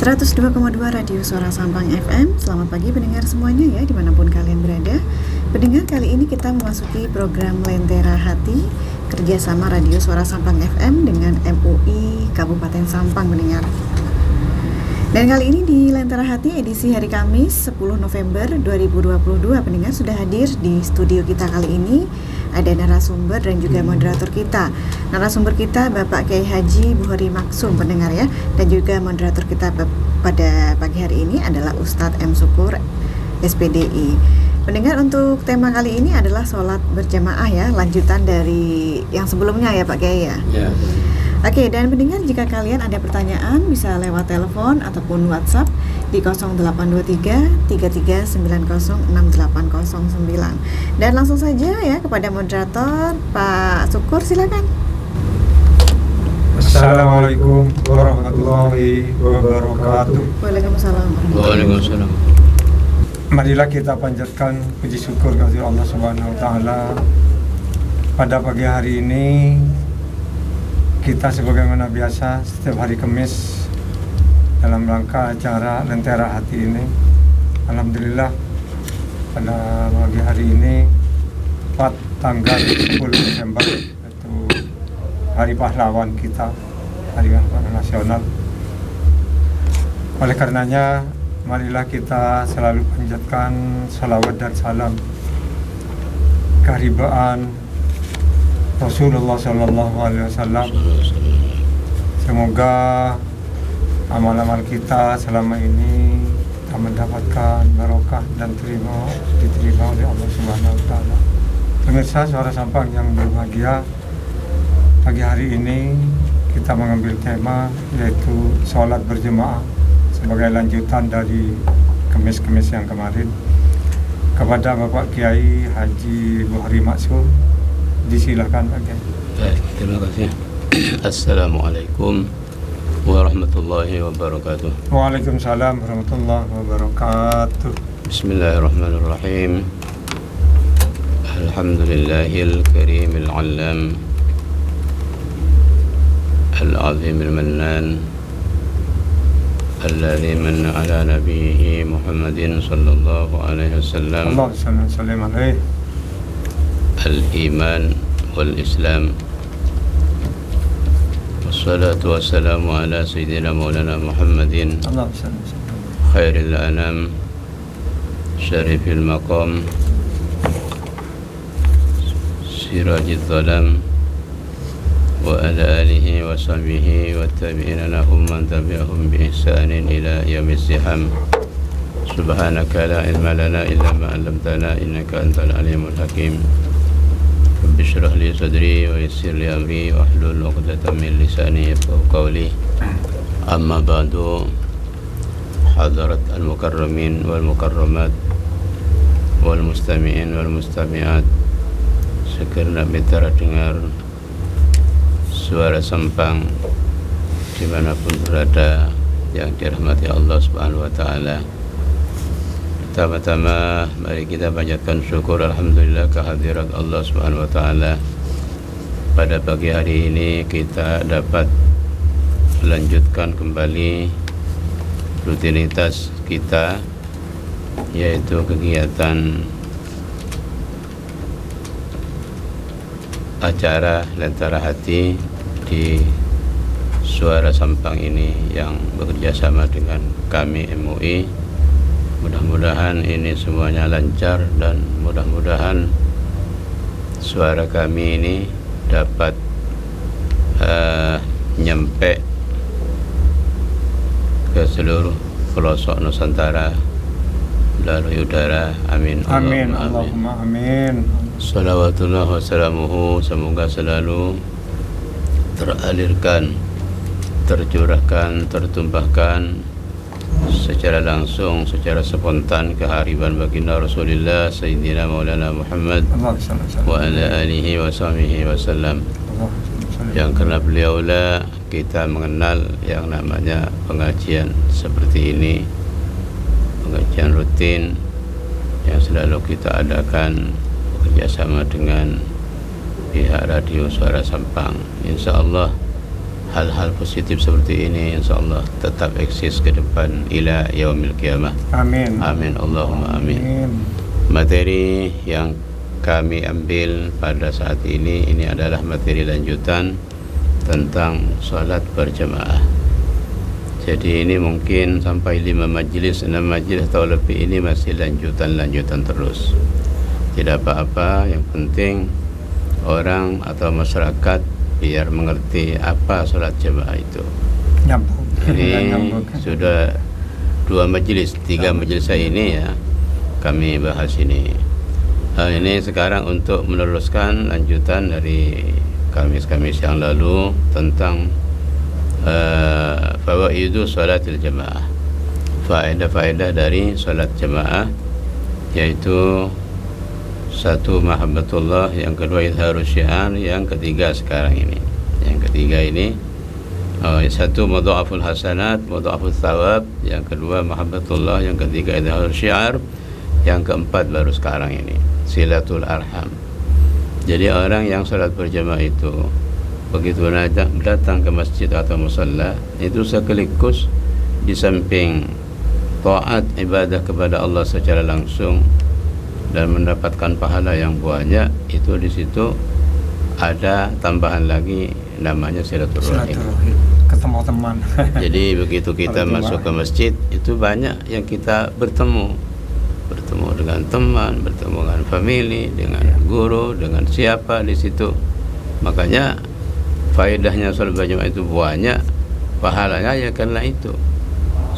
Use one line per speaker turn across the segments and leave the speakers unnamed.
102,2 Radio Suara Sampang FM. Selamat pagi pendengar semuanya ya, dimanapun kalian berada. Pendengar, kali ini kita memasuki program Lentera Hati kerjasama Radio Suara Sampang FM dengan MUI Kabupaten Sampang, pendengar. Dan kali ini di Lentera Hati edisi hari Kamis 10 November 2022, pendengar, sudah hadir di studio kita kali ini ada narasumber dan juga moderator kita. Narasumber kita Bapak Kiai Haji Buhori Maksum, pendengar ya. Dan juga moderator kita pada pagi hari ini adalah Ustadz M. Syukur, SPDI. Pendengar, untuk tema kali ini adalah sholat berjamaah ya, lanjutan dari yang sebelumnya ya Pak Kiai ya.
Ya.
Oke, dan pendengar, jika kalian ada pertanyaan bisa lewat telepon ataupun WhatsApp di 0823 3390 6809. Dan langsung saja ya kepada moderator Pak Syukur, silakan.
Assalamualaikum warahmatullahi wabarakatuh.
Waalaikumsalam.
Waalaikumsalam.
Marilah kita panjatkan puji syukur kepada Allah Subhanahu wa taala. Pada pagi hari ini kita sebagaimana biasa setiap hari Kamis dalam rangka acara Lentera Hati ini, alhamdulillah pada pagi hari ini tepat tanggal 10 Desember, yaitu Hari Pahlawan kita, Hari Pahlawan Nasional. Oleh karenanya, marilah kita selalu panjatkan salawat dan salam keharibaan Rasulullah SAW. Semoga amal-amal kita selama ini kita mendapatkan barokah dan diterima oleh Allah Subhanahu wa taala. Pemirsa Suara Sampang yang berbahagia, pagi hari ini kita mengambil tema yaitu sholat berjemaah sebagai lanjutan dari Kamis-Kamis yang kemarin. Kepada Bapak Kiai Haji Buhori Maksum, disilakan Pak Kiai.
Baik, terima kasih. Assalamualaikum warahmatullahi wabarakatuh.
Waalaikumsalam warahmatullahi wabarakatuh.
Bismillahirrahmanirrahim. Alhamdulillahil karimil alam, al-azimil mannan, alladzi manna ala nabiyhi Muhammadin sallallahu alaihi wasallam.
Allahumma shalli alaihi.
Al-iman wal-islam. Wassalatu wassalamu ala sayyidina maulana Muhammadin khairil anam, syarifil maqam, sirajid zalam, wa ala alihi wa sahbihi wa tabi'ina lahum man tabi'ahum bi ihsanin ila yaumiz ziham. Subhanaka la ilma lana illa ma 'allamtana innaka antal alimul hakim. Rabbi shrah li sadri wa yassir li amri wa hlul 'uqdatam min lisani yafqahu qawli. Amma ba'du, hadarat al-mukarramin wal mukarramat wal mustami'in wal mustami'at, sekiranya mitra dengar Suara Sampang dimanapun berada yang dirahmati Allah Subhanahu wa taala. Pertama-tama mari kita panjatkan syukur alhamdulillah kehadirat Allah Subhanahu wa taala. Pada pagi hari ini kita dapat melanjutkan kembali rutinitas kita, yaitu kegiatan acara Lentera Hati di Suara Sampang ini yang bekerja sama dengan kami MUI. Mudah-mudahan ini semuanya lancar dan mudah-mudahan suara kami ini dapat nyampe ke seluruh pelosok Nusantara melalui udara. Amin.
Amin. Allahumma amin.
Salawatullah wassalamuhu, semoga selalu teralirkan, tercurahkan, tertumpahkan secara langsung, secara spontan kehariban baginda Rasulullah Sayyidina Maulana Muhammad wa ala alihi wa sahbihi wasallam. Yang karena beliaulah kita mengenal yang namanya pengajian seperti ini, pengajian rutin yang selalu kita adakan bekerjasama dengan pihak Radio Suara Sampang. Insya Allah hal-hal positif seperti ini insyaallah tetap eksis ke depan ila yaumil qiyamah.
Amin.
Amin Allahumma amin. Materi yang kami ambil pada saat ini adalah materi lanjutan tentang salat berjamaah. Jadi ini mungkin sampai 5 majlis, 6 majlis atau lebih, ini masih lanjutan terus. Tidak apa-apa, yang penting orang atau masyarakat biar mengerti apa salat jamaah itu.
Nyambung.
Ini sudah 2 majlis, 3 majlis saya ini ya kami bahas ini. Ini sekarang untuk meneruskan lanjutan dari Kamis-Kamis yang lalu tentang fawaidu salatil jamaah, faedah-faedah dari salat jamaah, yaitu satu mahabbatullah, yang kedua izharus syiar, yang ketiga sekarang ini. Yang ketiga ini satu mudha'aful hasanat, mudha'aful thawab, yang kedua mahabbatullah, yang ketiga izharus syiar, yang keempat baru sekarang ini silatul arham. Jadi orang yang salat berjamaah itu begitu datang ke masjid atau musalla, itu sekaligus di samping taat ibadah kepada Allah secara langsung dan mendapatkan pahala yang banyak, itu di situ ada tambahan lagi namanya silaturahim.
Ketemu teman.
Jadi begitu kita masuk ke masjid, itu banyak yang kita bertemu dengan teman, bertemu dengan family, dengan guru, dengan siapa di situ. Makanya faedahnya salat berjamaah itu banyak, pahalanya ya karena itu.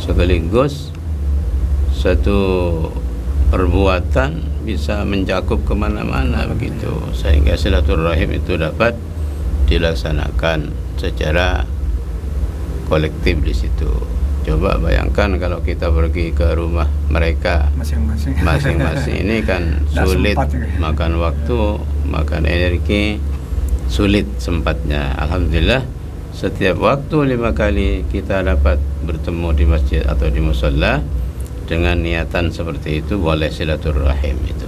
Sekaligus satu perbuatan bisa mencakup kemana-mana begitu, sehingga silaturahim itu dapat dilaksanakan secara kolektif di situ. Coba bayangkan kalau kita pergi ke rumah mereka masing-masing ini kan sulit, makan waktu, makan energi, sulit sempatnya. Alhamdulillah setiap waktu 5 kali kita dapat bertemu di masjid atau di musalla dengan niatan seperti itu, boleh silaturahim itu.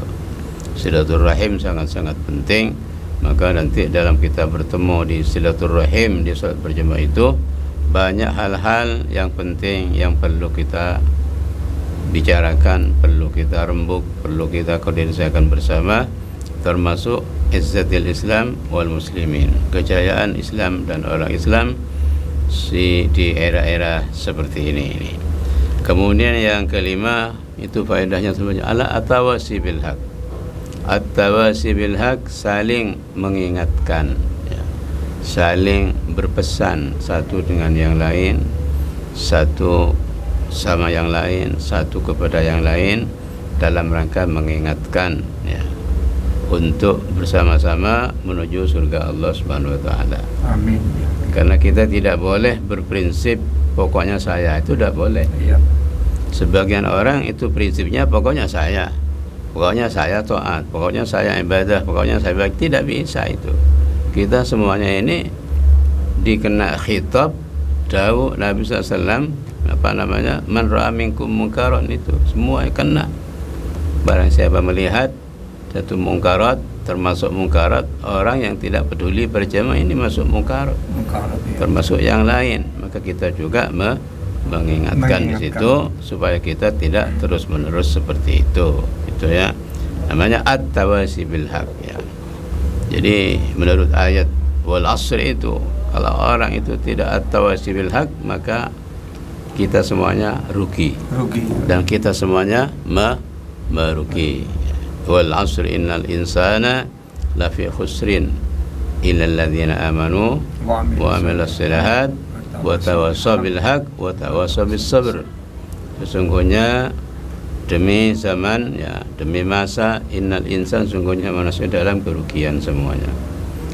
Silaturahim sangat-sangat penting. Maka nanti dalam kita bertemu di silaturahim di salat berjamaah itu banyak hal-hal yang penting yang perlu kita bicarakan, perlu kita rembuk, perlu kita koordinasikan bersama, termasuk izzatil Islam wal muslimin, kejayaan Islam dan orang Islam di era-era seperti ini. Kemudian yang kelima itu faedahnya sebenarnya ala atawasi bil haq. At-tawasi bil haq, saling mengingatkan, saling berpesan satu dengan yang lain, satu sama yang lain, satu kepada yang lain, dalam rangka mengingatkan untuk bersama-sama menuju surga Allah Subhanahu wa taala. Amin. Karena kita tidak boleh berprinsip pokoknya saya, itu tidak boleh. Iya. Sebagian orang itu prinsipnya pokoknya saya taat, pokoknya saya ibadah, pokoknya saya baik. Tidak bisa itu. Kita semuanya ini dikena khitab dawuh Nabi SAW, man ra'a minkum munkaran, itu semua kena. Barang siapa melihat satu munkarat, termasuk munkarat orang yang tidak peduli berjamaah, ini masuk munkarat ya. Termasuk yang lain, maka kita juga mengingatkan di situ supaya kita tidak terus menerus seperti itu ya, namanya at-tawasi bil haq ya. Jadi menurut ayat wal asr itu, kalau orang itu tidak at-tawasi bil haq, maka kita semuanya rugi. Dan kita semuanya merugi. Wal asr innal insana lafi khusrin illa alladhina amanu wa amilus solihat wa tawassaw bil haq wa tawassaw bis sabr. Sesungguhnya demi zaman ya, demi masa, innal insan, sungguhnya manusia dalam kerugian semuanya,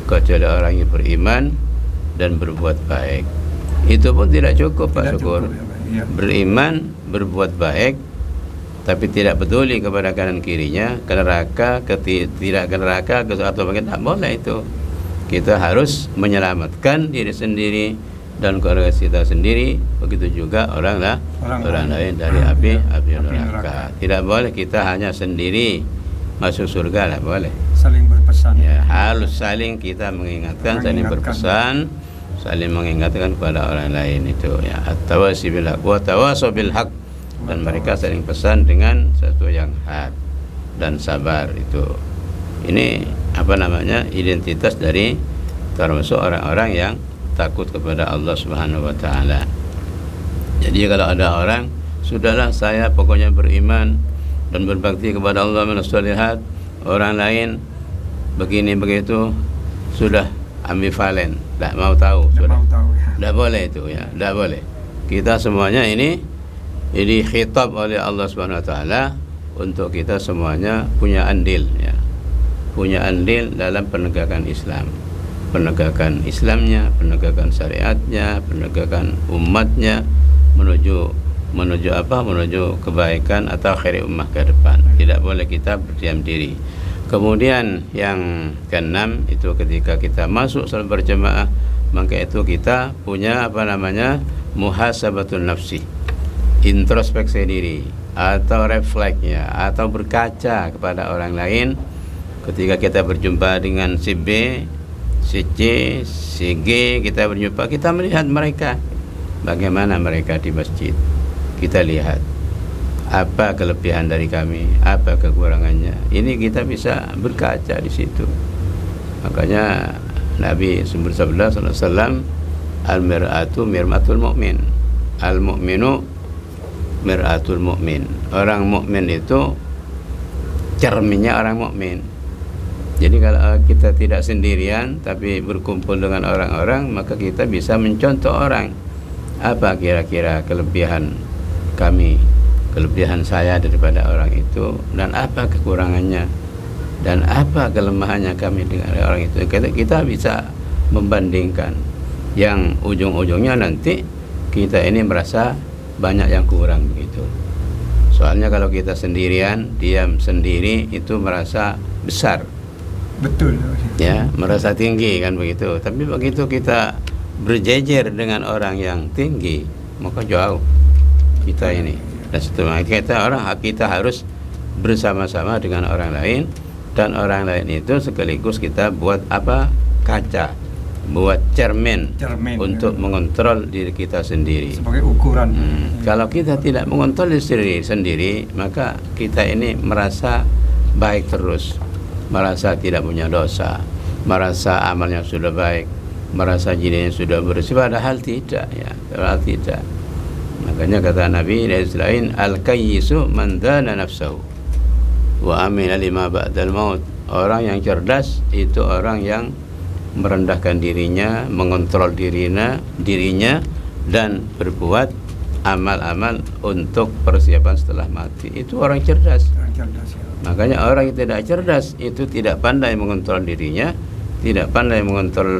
kecuali orang yang beriman dan berbuat baik. Itu pun tidak cukup, Pak Syukur. Beriman, berbuat baik, tapi tidak peduli kepada kanan kirinya, ke neraka, tidak ke neraka, ke suatu bagian, tak boleh itu. Kita harus menyelamatkan diri sendiri dan keluarga kita sendiri, begitu juga orang lain dari api neraka. Tidak boleh kita hanya sendiri masuk surga, lah boleh.
Saling berpesan.
Ya, harus saling kita mengingatkan, saling berpesan saling mengingatkan kepada orang lain itu ya, at-tawasi bil haq wa tawasaw bil haq, dan mereka saling pesan dengan sesuatu yang hak dan sabar. Itu ini apa namanya, identitas dari termasuk orang-orang yang takut kepada Allah Subhanahu wa taala. Jadi kalau ada orang, sudahlah saya pokoknya beriman dan berbakti kepada Allah minasolihat, orang lain begini begitu, sudah ambivalen, tidak mau tahu, sudah tidak boleh itu ya, tidak boleh. Kita semuanya ini khitab oleh Allah Subhanahu wa taala untuk kita semuanya punya andil ya, punya andil dalam penegakan Islam, penegakan Islamnya, penegakan syariatnya, penegakan umatnya menuju apa, menuju kebaikan atau khairi ummah ke depan. Tidak boleh kita berdiam diri. Kemudian yang keenam itu ketika kita masuk salat berjamaah, maka itu kita punya apa namanya, muhasabatun nafsi, introspeksi diri atau refleksnya atau berkaca kepada orang lain. Ketika kita berjumpa dengan si B, si C, si G, kita berjumpa, kita melihat mereka, bagaimana mereka di masjid. Kita lihat apa kelebihan dari kami, apa kekurangannya. Ini kita bisa berkaca di situ. Makanya Nabi bersabda sallallahu alaihi wasallam, al-mir'atu mir'atul mu'min, al-mu'minu mir'atul mu'min. Orang mukmin itu cerminnya orang mukmin. Jadi kalau kita tidak sendirian tapi berkumpul dengan orang-orang, maka kita bisa mencontoh orang. Apa kira-kira kelebihan kami, kelebihan saya daripada orang itu, dan apa kekurangannya, dan apa kelemahannya kami dengan orang itu. Kita bisa membandingkan, yang ujung-ujungnya nanti kita ini merasa banyak yang kurang begitu. Soalnya kalau kita sendirian, diam sendiri, itu merasa besar,
betul
ya, merasa tinggi kan begitu. Tapi begitu kita berjejer dengan orang yang tinggi, maka jauh kita ini. Dan setelah kita harus bersama-sama dengan orang lain, dan orang lain itu sekaligus kita buat apa, kaca, buat cermin untuk mengontrol diri kita sendiri
sebagai ukuran.
Kalau kita tidak mengontrol diri sendiri, maka kita ini merasa baik terus, merasa tidak punya dosa, merasa amalnya sudah baik, merasa dirinya sudah bersih, padahal tidak ya, padahal tidak. Makanya kata Nabi dari selain al-kayyisu man dana nafsahu wa amila lima ba'dal maut. Orang yang cerdas itu orang yang merendahkan dirinya, mengontrol dirinya dan berbuat amal-amal untuk persiapan setelah mati. Itu orang cerdas.
Ya.
Makanya orang yang tidak cerdas itu tidak pandai mengontrol dirinya, tidak pandai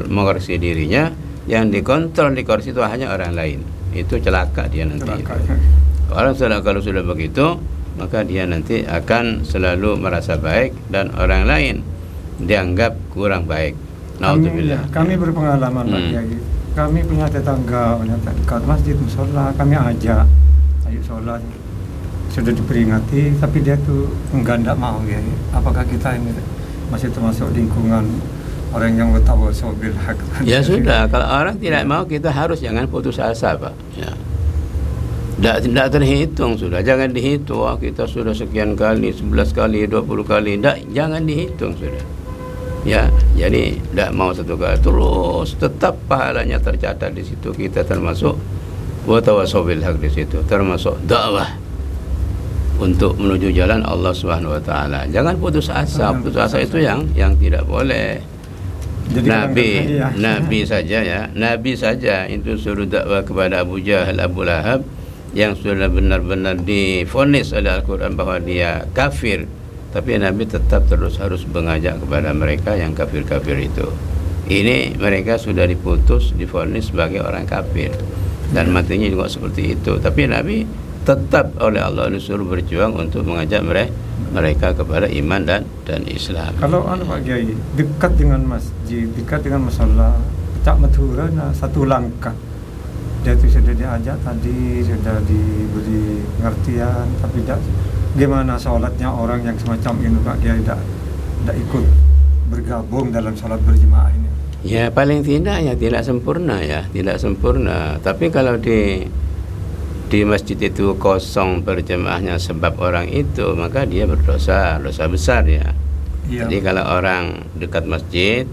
mengoreksi dirinya. Yang dikontrol itu hanya orang lain. Itu celaka dia nanti. Kalau sudah begitu, maka dia nanti akan selalu merasa baik dan orang lain dianggap kurang baik.
Kami berpengalaman Pak Kiai. Kami punya tetangga dekat masjid musola, kami ajak ayo sholat. Sudah diperingati, tapi dia tuh enggak mau ya. Apakah kita ini masih termasuk lingkungan orang yang bertawasul bil haq?
Ya sudah, kalau orang tidak mau, kita harus jangan putus asa Pak ya. Tidak terhitung sudah, jangan dihitung. Kita sudah sekian kali, 11 kali, 20 kali, jangan dihitung sudah ya. Jadi tidak mau satu kali, terus tetap pahalanya tercatat di situ. Kita termasuk wa tawasaw bil haq di situ, termasuk dakwah untuk menuju jalan Allah Subhanahu wa taala. Jangan putus asa. Putus asa itu yang tidak boleh. Jadi Nabi saja itu suruh dakwah kepada Abu Jahal, Abu Lahab, yang sudah benar-benar divonis oleh Al-Quran bahwa dia kafir, tapi Nabi tetap terus harus mengajak kepada mereka yang kafir-kafir itu. Ini mereka sudah divonis sebagai orang kafir, dan matinya juga seperti itu. Tapi Nabi tetap oleh Allah disuruh berjuang untuk mengajak mereka kepada iman dan Islam.
Kalau Pak Kiai dekat dengan masjid, dekat dengan masalah Cak Madura, satu langkah dia itu sudah diajak tadi, sudah diberi pengertian, tapi gimana sholatnya orang yang semacam ini Pak Kiai tidak ikut bergabung dalam sholat berjemaah ini?
Ya paling tidak ya tidak sempurna ya, tidak sempurna. Tapi kalau di masjid itu kosong berjemaahnya sebab orang itu, maka dia berdosa, dosa besar ya.
Iya.
Jadi kalau orang dekat masjid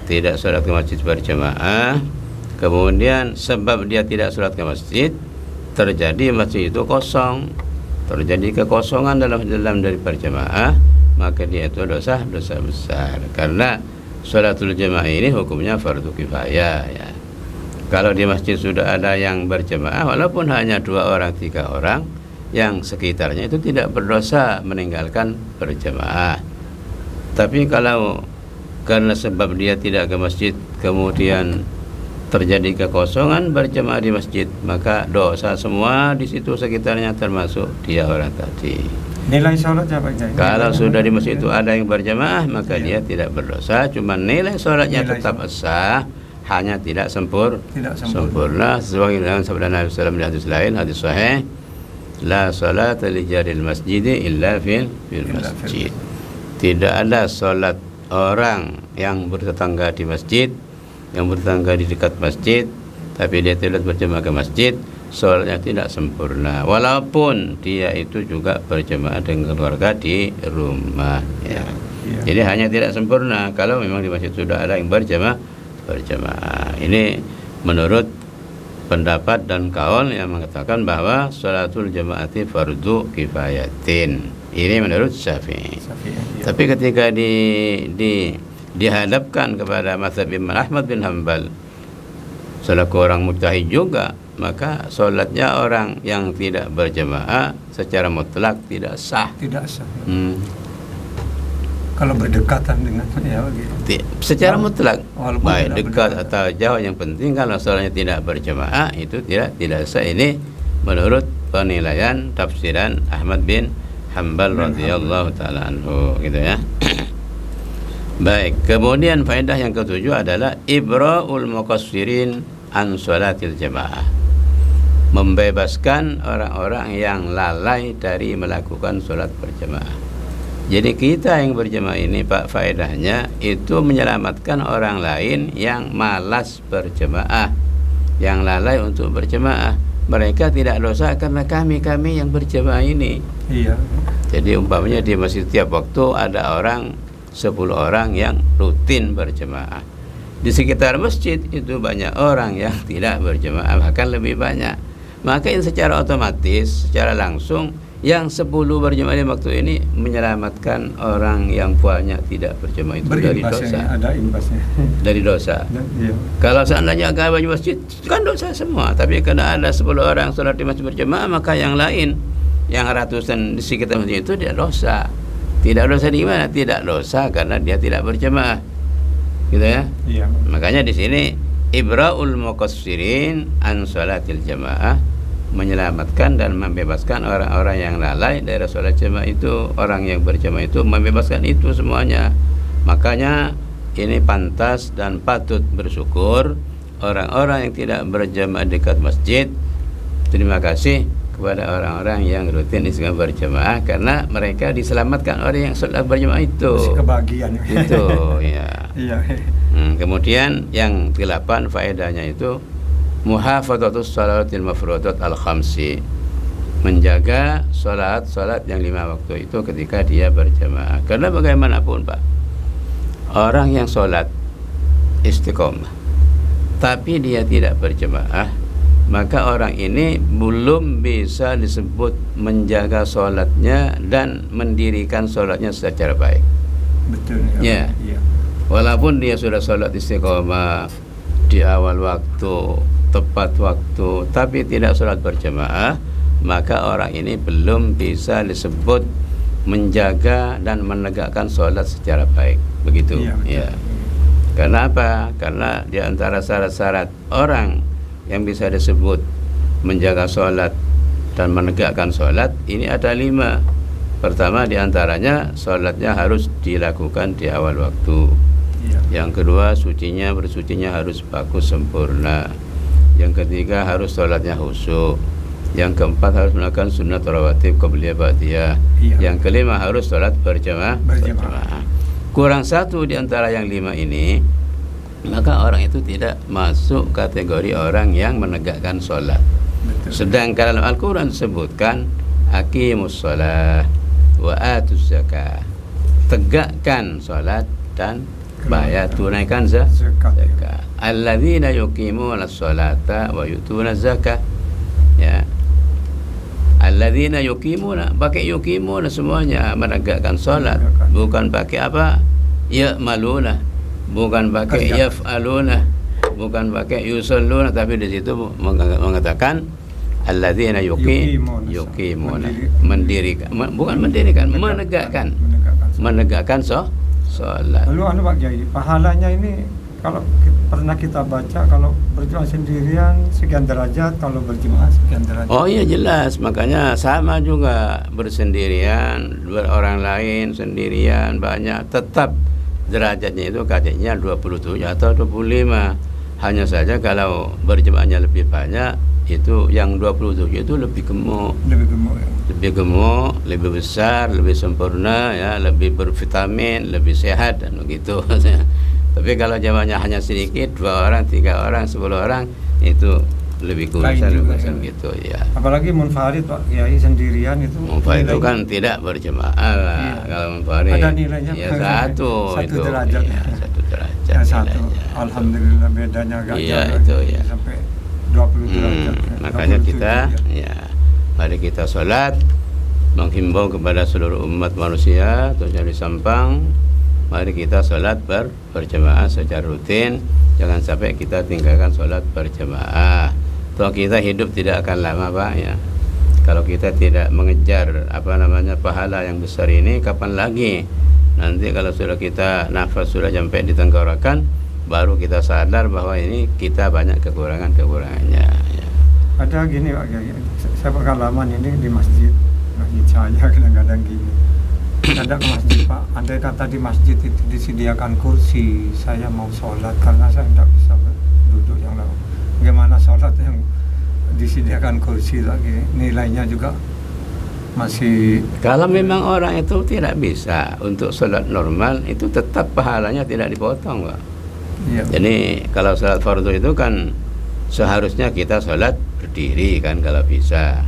tidak sholat ke masjid berjemaah, kemudian sebab dia tidak sholat ke masjid, terjadi masjid itu kosong, terjadi kekosongan dalam dari berjemaah, maka dia itu dosa besar. Karena sholatul jamaah ini hukumnya fardu kifayah ya. Kalau di masjid sudah ada yang berjemaah, walaupun hanya 2 orang 3 orang, yang sekitarnya itu tidak berdosa meninggalkan berjemaah. Tapi kalau karena sebab dia tidak ke masjid, kemudian terjadi kekosongan berjemaah di masjid, maka dosa semua di situ sekitarnya, termasuk dia orang tadi.
Nilai sholatnya Pak Kiai?
Kalau sudah di masjid itu ada yang berjamaah, maka dia tidak berdosa, cuma nilai sholatnya tetap sah, hanya tidak sempurna sesuai dengan sabda Nabi SAW di hadis lain, hadis sahih, la salata li jaril masjidi illa fil masjid. Tidak ada sholat orang yang bertetangga di masjid, yang bertetangga di dekat masjid, tapi dia tidak berjamaah ke masjid, sholatnya tidak sempurna, walaupun dia itu juga berjamaah dengan keluarga di rumah ya. Jadi hanya tidak sempurna kalau memang di masjid sudah ada yang berjamaah. Ini menurut pendapat dan kaul yang mengatakan bahwa sholatul jamaati fardu kifayatin. Ini menurut Syafi'i. Tapi ketika dihadapkan kepada mazhab Imam Ahmad bin Hanbal selaku orang mujtahid juga, maka sholatnya orang yang tidak berjamaah secara mutlak tidak sah.
Kalau berdekatan dengan ya begitu.
Secara mutlak, baik dekat
berdekatan
atau jauh, yang penting kalau sholatnya tidak berjamaah itu tidak sah. Ini menurut penilaian tafsiran Ahmad bin Hanbal radhiyallahu taala anhu, gitu ya. Baik, kemudian faedah yang ketujuh adalah ibra'ul muqassirin an sholatil jamaah, membebaskan orang-orang yang lalai dari melakukan sholat berjamaah. Jadi kita yang berjamaah ini Pak, faedahnya itu menyelamatkan orang lain yang malas berjamaah, yang lalai untuk berjamaah. Mereka tidak dosa karena kami yang berjamaah ini.
Iya.
Jadi umpamanya di masjid tiap waktu ada 10 orang yang rutin berjamaah. Di sekitar masjid itu banyak orang yang tidak berjamaah, bahkan lebih banyak. Maka ini secara otomatis, secara langsung, yang 10 berjamaah di waktu ini menyelamatkan orang yang banyak tidak berjamaah itu dari dosa.
Ada imbasnya.
Dari dosa.
Iya.
Kalau seandainya agak banyak masjid, kan dosa semua. Tapi karena ada 10 orang sholat di masjid berjamaah, maka yang lain, yang ratusan di sekitar masjid itu tidak dosa. Tidak dosa di mana? Tidak dosa karena dia tidak berjamaah. Gitu ya?
Iya.
Makanya di sini ibra'ul muqassirin an sholatil jamaah, menyelamatkan dan membebaskan orang-orang yang lalai dari sholat jamaah itu. Orang yang berjamaah itu membebaskan itu semuanya. Makanya ini pantas dan patut bersyukur orang-orang yang tidak berjamaah dekat masjid. Terima kasih kepada orang-orang yang rutin istiqamah berjamaah, karena mereka diselamatkan orang yang sholat berjamaah itu.
Masih kebahagiaan.
Itu ya.
Iya.
Kemudian yang ke-8 faedahnya itu muhafadzatus shalawatil mafruḍat al-khamsi, menjaga salat yang 5 waktu itu ketika dia berjamaah. Karena bagaimanapun Pak, orang yang salat istiqomah tapi dia tidak berjamaah, maka orang ini belum bisa disebut menjaga salatnya dan mendirikan salatnya secara baik.
Betul
ya.
Iya.
Walaupun dia sudah salat istiqomah di awal waktu, tepat waktu, tapi tidak sholat berjamaah, maka orang ini belum bisa disebut menjaga dan menegakkan sholat secara baik. Begitu.
Iya,
ya. Karena apa? Karena di antara syarat-syarat orang yang bisa disebut menjaga sholat dan menegakkan sholat ini ada 5. Pertama di antaranya, sholatnya harus dilakukan di awal waktu. Yang kedua, bersucinya harus bagus sempurna. Yang ketiga, harus sholatnya khusyuk. Yang keempat, harus melakukan sunat rawatib qabliyah ba'diyah. Yang kelima, harus sholat berjamaah. Kurang satu di antara yang 5 ini, maka orang itu tidak masuk kategori orang yang menegakkan sholat.
Betul.
Sedangkan dalam Al-Quran disebutkan aqimus sholat wa atuz zakah, tegakkan sholat dan bayar, tunaikan
Zakat.
zakah. Alladzina yuqimuna sholata wa yutuna zakah. Ya, alladzina yuqimuna, pakai yuqimuna semuanya, menegakkan sholat, bukan pakai apa ya'maluna, bukan pakai yaf'aluna, bukan pakai yusalluna, tapi di situ mengatakan alladzina yuqimuna, mendirikan, bukan mendirikan, menegakkan sholat.
Lalu Pak Kiai, pahalanya ini kalau pernah kita baca, kalau berjemaah sendirian sekian derajat, kalau berjemaah sekian derajat.
Oh iya jelas, makanya sama juga bersendirian, orang lain sendirian banyak, tetap derajatnya itu katanya 27 atau 25. Hanya saja kalau berjemaahnya lebih banyak, itu yang 27 itu lebih gemuk. Lebih gemuk, lebih besar, lebih sempurna, ya, lebih bervitamin, lebih sehat dan begitu. Tapi kalau jamaahnya hanya sedikit, 2 orang, 3 orang, 10 orang, itu lebih kurusan gitu ya.
Apalagi munfarid Pak Kiai sendirian itu.
Munfarid itu kan tidak berjemaah lah.
Iya.
Kalau munfarid
ada nilainya
ya satu itu
derajat.
ya, 1 derajat.
Ya, satu.
nilainya.
Alhamdulillah bedanya agak
Iya,
jauh.
itu ya.
Sampai 20 derajat.
Makanya
27
kita ya, mari kita sholat, menghimbau kepada seluruh umat manusia untuk jadi sampang. Mari kita sholat berjemaah secara rutin. Jangan sampai kita tinggalkan sholat berjemaah. Toh kita hidup tidak akan lama Pak ya. Kalau kita tidak mengejar pahala yang besar ini, kapan lagi? Nanti kalau sudah kita nafas sudah sampai di tenggorokan, baru kita sadar bahwa ini kita banyak kekurangannya ya.
Ada gini Pak Kiai, saya pengalaman ini di masjid saya kadang-kadang gini. Ada ke masjid Pak, andai kata di masjid itu disediakan kursi, saya mau sholat karena saya tidak bisa duduk yang lama. Bagaimana sholat yang disediakan kursi lagi, nilainya juga masih.
Kalau memang orang itu tidak bisa untuk sholat normal, itu tetap pahalanya tidak dipotong Pak.
Iya.
Jadi kalau sholat fardu itu kan seharusnya kita sholat berdiri kan kalau bisa.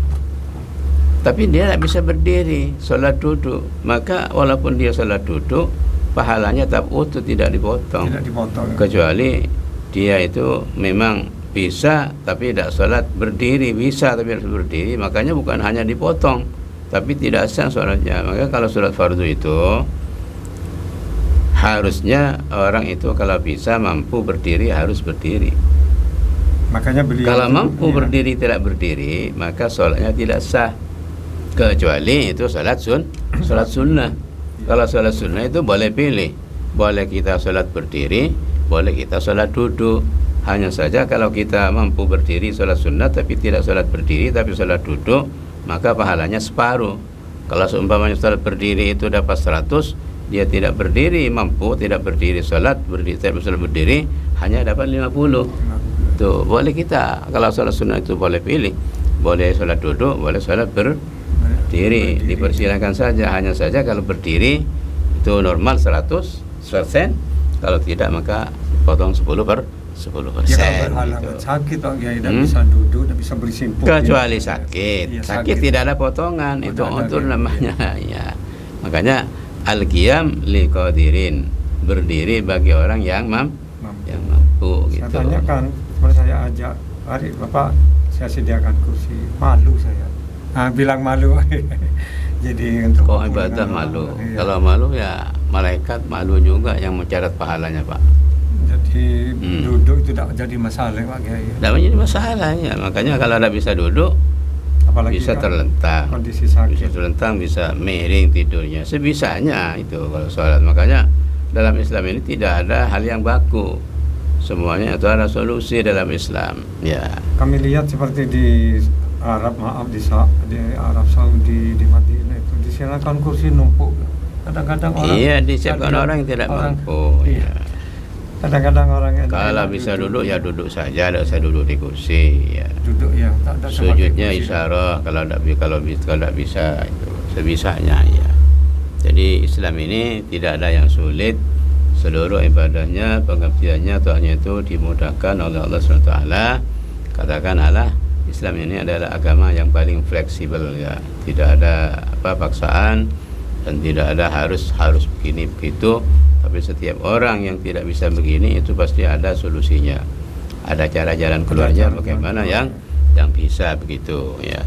Tapi dia tidak bisa berdiri, sholat duduk. Maka walaupun dia sholat duduk, pahalanya tetap utuh, tidak dipotong.
Tidak dipotong.
Kecuali dia itu memang bisa tapi tidak sholat berdiri, bisa tapi harus berdiri, makanya bukan hanya dipotong tapi tidak sah sholatnya. Maka kalau sholat fardu itu harusnya orang itu kalau bisa mampu berdiri harus berdiri.
Makanya beliau
kalau mampu berdiri tidak berdiri, maka sholatnya tidak sah. Kecuali itu sholat sunnah. Kalau sholat sunnah itu boleh pilih, boleh kita sholat berdiri, boleh kita sholat duduk. Hanya saja kalau kita mampu berdiri sholat sunnah tapi tidak sholat berdiri tapi sholat duduk, maka pahalanya separuh. Kalau seumpamanya sholat berdiri itu dapat 100, dia tidak berdiri, mampu tidak berdiri sholat berdiri hanya dapat 50. Tuh boleh kita kalau sholat sunnah itu boleh pilih, boleh sholat duduk, boleh sholat berdiri, dipersilakan saja. Hanya saja kalau berdiri itu normal 100%, kalau tidak maka potong 10%.
Ya kalau berhalangan
gitu.
sakit Pak Kiai, tidak bisa duduk, tidak bisa bersimpul.
Kecuali sakit.
Iya,
sakit tidak ada potongan, itu untuk namanya ya. Makanya al-qiyam liqadirin, berdiri bagi orang yang mampu gitu.
Saya tanyakan, saya ajak, "Mari Bapak, saya sediakan kursi." Malu saya. Bilang malu. Jadi untuk
kok ibadah malu.
Iya.
Kalau malu ya malaikat malu juga yang mencatat pahalanya Pak.
Jadi duduk itu tidak jadi masalah Pak Kiai.
Tidak menjadi masalah ya. Makanya kalau ada bisa duduk,
Apalagi
bisa
kan
terlentang,
kondisi sakit.
bisa terlentang, bisa miring tidurnya, sebisanya itu kalau sholat. Makanya dalam Islam ini tidak ada hal yang baku, semuanya itu ada solusi dalam Islam ya.
Kami lihat seperti di Arab, di Arab Saudi, di Madinah itu disilakan kursi numpuk. Kadang-kadang orang
disiapkan orang yang tidak mampu
iya.
ya.
Kadang-kadang orang yang
Kalau bisa duduk ya duduk saja, tidak usah duduk di kursi ya.
Duduk ya, tak ada
Sujudnya isyarah, kalau tidak bisa itu sebisanya ya. Jadi Islam ini tidak ada yang sulit, seluruh ibadahnya, pengabdiannya, taatnya itu dimudahkan oleh Allah SWT. Katakan Allah, Islam ini adalah agama yang paling fleksibel ya, tidak ada paksaan dan tidak ada harus begini begitu. Tapi setiap orang yang tidak bisa begini itu pasti ada solusinya, ada cara jalan keluarnya bagaimana yang bisa begitu ya.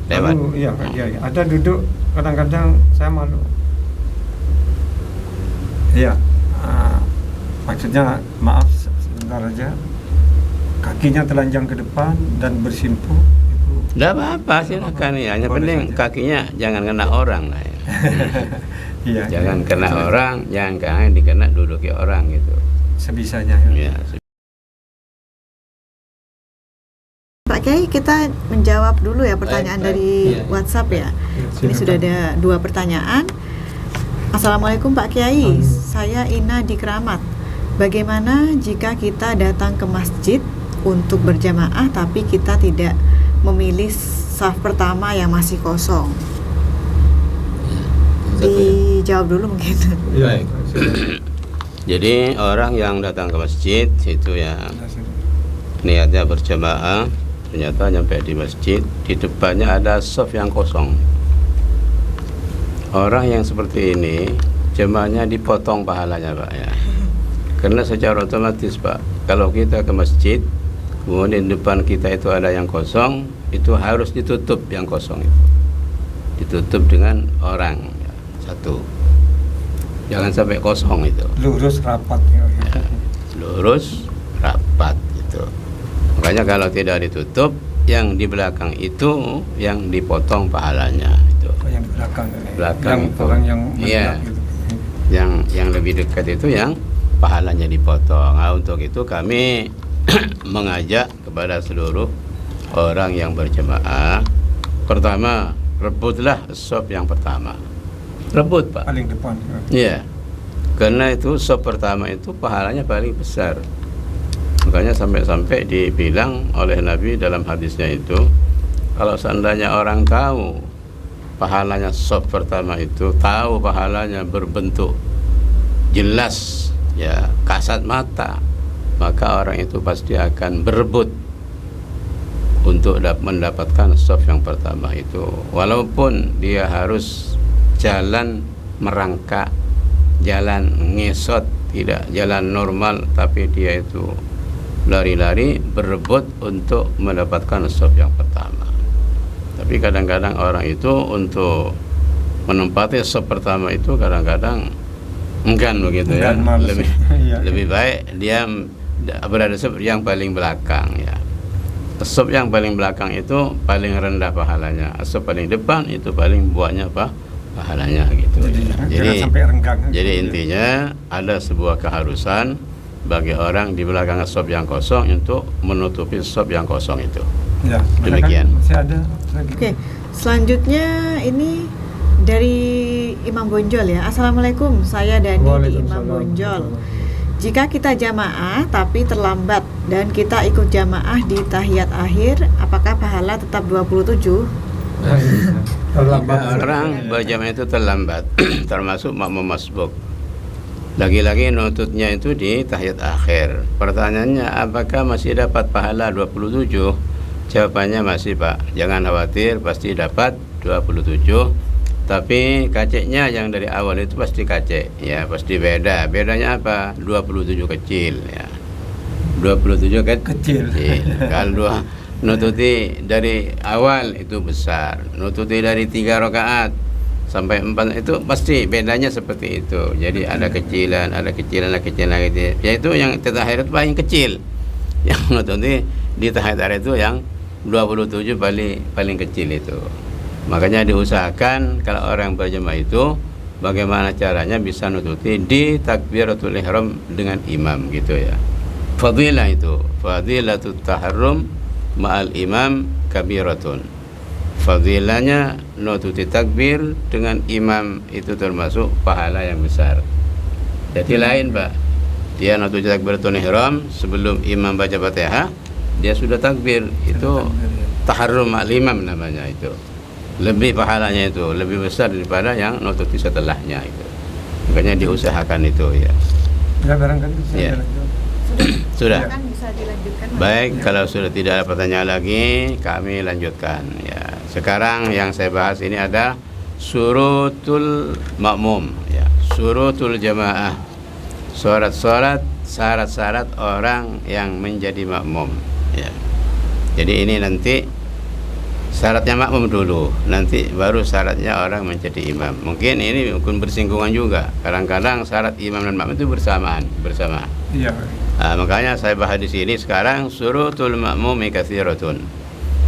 Lewat.
Lalu, iya Pak Kiai, ada duduk kadang-kadang saya malu. Iya, maksudnya maaf sebentar aja, kakinya telanjang ke depan dan bersimpuh itu.
Tidak apa-apa, silakan ya. Hanya penting
saja.
kakinya jangan kena orang lah ya.
Iya,
Jangan
iya,
kena
betul.
orang, jangan dikena duduki orang gitu.
Sebisanya ya.
Ya.
Pak Kiai, kita menjawab dulu ya pertanyaan
Baik,
dari
iya.
WhatsApp ya. Ini
Silakan.
sudah ada 2 pertanyaan. Assalamualaikum Pak Kiai, saya Ina di Keramat. Bagaimana jika kita datang ke masjid untuk berjamaah tapi kita tidak memilih saf pertama yang masih kosong? Dijawab dulu mungkin.
Baik. Jadi orang yang datang ke masjid itu ya niatnya berjamaah, ternyata nyampe di masjid, di depannya ada saf yang kosong. Orang yang seperti ini jemaahnya dipotong pahalanya Pak ya. Karena secara otomatis Pak, kalau kita ke masjid kemudian di depan kita itu ada yang kosong, itu harus ditutup yang kosong itu. Ditutup dengan orang ya, satu. Jangan sampai kosong itu.
Lurus rapat ya.
Lurus rapat gitu. Makanya kalau tidak ditutup, yang di belakang itu yang dipotong pahalanya itu.
Oh, yang di belakang ini.
Belakang
yang
itu.
orang yang
Iya.
mendekat gitu.
Yang lebih dekat itu yang pahalanya dipotong. Nah, untuk itu kami mengajak kepada seluruh orang yang berjemaah, pertama rebutlah shop yang pertama. Rebut Pak.
Paling depan.
Iya. Karena itu shop pertama itu pahalanya paling besar. Makanya sampai-sampai dibilang oleh Nabi dalam hadisnya itu, kalau seandainya orang tahu pahalanya shop pertama itu, tahu pahalanya berbentuk jelas ya, kasat mata, maka orang itu pasti akan berebut untuk mendapatkan shop yang pertama itu, walaupun dia harus jalan merangkak, jalan ngesot, tidak jalan normal, tapi dia itu lari-lari berebut untuk mendapatkan shop yang pertama. Tapi kadang-kadang orang itu untuk menempati shop pertama itu kadang-kadang enggan begitu ya.
Enggan, males. Iya.
Lebih baik dia berada shop yang paling belakang ya. Shop yang paling belakang itu paling rendah pahalanya. Shop paling depan itu paling banyak pahalanya gitu.
Jangan sampai renggang.
Jadi intinya ada sebuah keharusan bagi orang di belakang shop yang kosong untuk menutupi shop yang kosong itu.
Ya,
Demikian.
Masih ada lagi.
Oke, selanjutnya ini dari Imam Bonjol ya. Assalamualaikum, saya Dani di Imam Bonjol. Jika kita jamaah tapi terlambat dan kita ikut jamaah di tahiyat akhir, apakah pahala tetap 27?
Terlambat.
Orang berjamaah itu terlambat, termasuk makmum masbuk. Lagi-lagi nututnya itu di tahiyat akhir. Pertanyaannya, apakah masih dapat pahala 27? Jawabannya masih Pak. Jangan khawatir, pasti dapat 27. Tapi kaceknya yang dari awal itu pasti kacek, ya pasti beda. Bedanya apa? 27 kecil, ya. 27
Kecil.
Kalau nututi dari awal itu besar, nututi dari 3 rakaat sampai 4 itu pasti bedanya seperti itu. Jadi ada kecilan, ada kecilan, ada kecilan gitu. Yaitu yang terakhir itu paling kecil. Yang nututi di tahiyat itu yang 27 paling kecil itu. Makanya diusahakan kalau orang berjamaah itu bagaimana caranya bisa nututi di takbiratul ihram dengan imam gitu ya. Fadilah itu, fadilatut taharrum ma'al imam kabiratun. Fadilahnya nututi takbir dengan imam itu termasuk pahala yang besar. Jadi lain Pak, dia nututi takbiratul ihram sebelum imam baca Fatihah, dia sudah takbir, itu taharrum ma'al imam namanya itu. Lebih pahalanya itu lebih besar daripada yang nututi setelahnya itu. Makanya diusahakan itu ya.
Ya barangkali bisa
Ya.
dilanjut.
Sudah.
Silakan bisa dilanjutkan. Mas.
Baik, kalau sudah tidak ada pertanyaan lagi, kami lanjutkan. Ya, sekarang yang saya bahas ini ada syurutul makmum, ya, syurutul jamaah, syarat-syarat orang yang menjadi makmum. Ya. Jadi ini nanti syaratnya makmum dulu, nanti baru syaratnya orang menjadi imam. Mungkin ini mungkin bersinggungan juga. Kadang-kadang syarat imam dan makmum itu bersama.
Iya.
Nah, makanya saya bahas di sini sekarang syurutul makmumi katsiratun.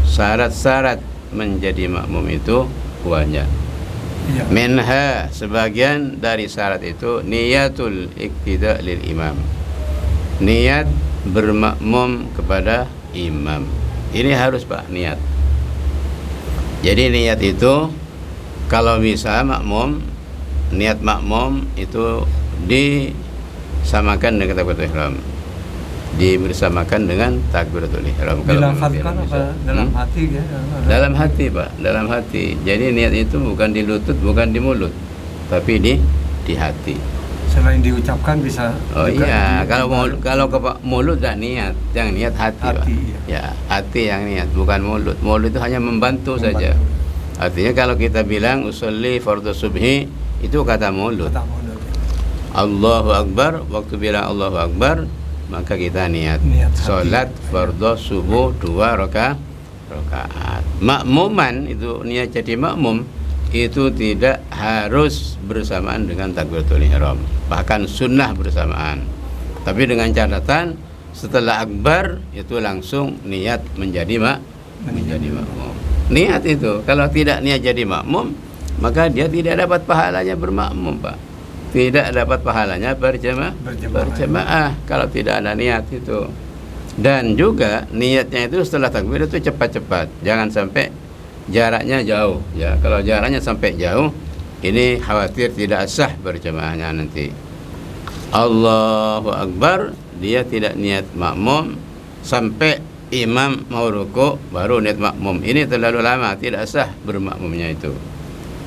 Syarat-syarat menjadi makmum itu banyak.
Iya.
Minha, sebagian dari syarat itu niyatul iktida lil imam. Niat bermakmum kepada imam. Ini harus Pak, niat. Jadi niat itu kalau bisa makmum, niat makmum itu disamakan dengan takbiratul ihram. Dibersamakan dengan takbiratul ihram.
Dilafazkan apa dalam hati ya?
Dalam hati Pak, dalam hati. Jadi niat itu bukan di lutut, bukan di mulut, tapi di hati.
Selain diucapkan bisa.
Oh
juga
iya, kalau ke mulut tak niat, yang niat hati, Pak.
Hati,
Ya, hati yang niat, bukan mulut. Mulut itu hanya membantu saja. Artinya kalau kita bilang usolli fardhu subhi, itu kata mulut.
Kata mulut.
Allahu Akbar, waktu bilang Allahu Akbar, maka kita niat salat fardhu subuh 2 rakaat. Makmuman itu niat jadi makmum itu tidak harus bersamaan dengan takbiratul ihram, bahkan sunnah bersamaan. Tapi dengan catatan setelah akbar itu langsung niat menjadi makmum. Niat itu kalau tidak niat jadi makmum, maka dia tidak dapat pahalanya bermakmum, Pak. Tidak dapat pahalanya berjamaah kalau tidak ada niat itu. Dan juga niatnya itu setelah takbir itu cepat-cepat, jangan sampai jaraknya jauh. Ya, kalau jaraknya sampai jauh, ini khawatir tidak sah berjamaahnya nanti. Allahu Akbar, dia tidak niat makmum sampai imam mau ruku baru niat makmum. Ini terlalu lama, tidak sah bermakmumnya itu.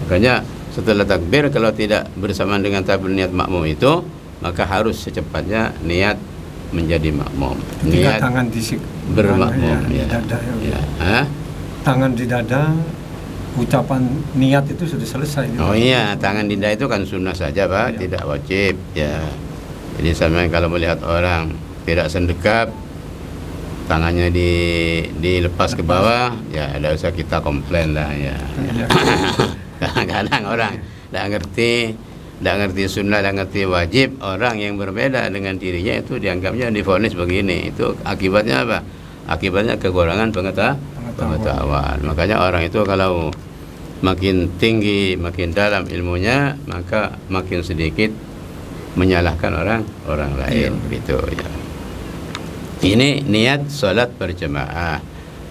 Makanya setelah takbir kalau tidak bersamaan dengan takbir niat makmum itu, maka harus secepatnya niat menjadi makmum. Niat
tangan di
bermakmum
ya. Dada, ya. Tangan di dada, ucapan niat itu sudah selesai.
Oh iya, tangan di dada itu kan sunnah saja Pak, tidak wajib ya. Jadi sampai kalau melihat orang tidak sendekap, tangannya dilepas ke bawah, ya tidak usah kita komplain lah ya. Kadang-kadang orang tidak ngerti sunnah, tidak ngerti wajib. Orang yang berbeda dengan dirinya itu dianggapnya divonis begini. Itu akibatnya apa? Akibatnya kekurangan pengetahuan. Makanya orang itu kalau makin tinggi, makin dalam ilmunya, maka makin sedikit menyalahkan orang lain, gitu ya. Ini niat sholat berjamaah.